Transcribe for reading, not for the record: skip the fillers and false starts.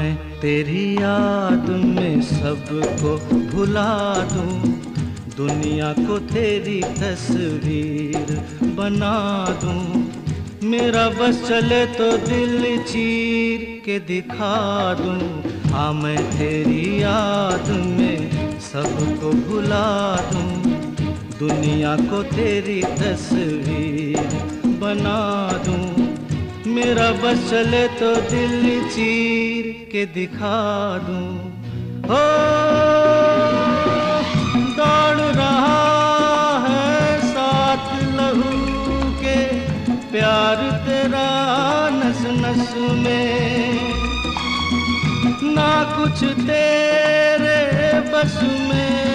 मैं तेरी याद में सबको भुला दूं, दुनिया को तेरी तस्वीर बना दूं। मेरा बस चले तो दिल चीर के दिखा दूं। हाँ मैं तेरी याद में सबको भुला दूं, दुनिया को तेरी तस्वीर बना दूं। मेरा बस चले तो दिल चीर के दिखा दूं। हो दौड़ रहा है साथ लहू के प्यार तेरा नस नस में, ना कुछ तेरे बस में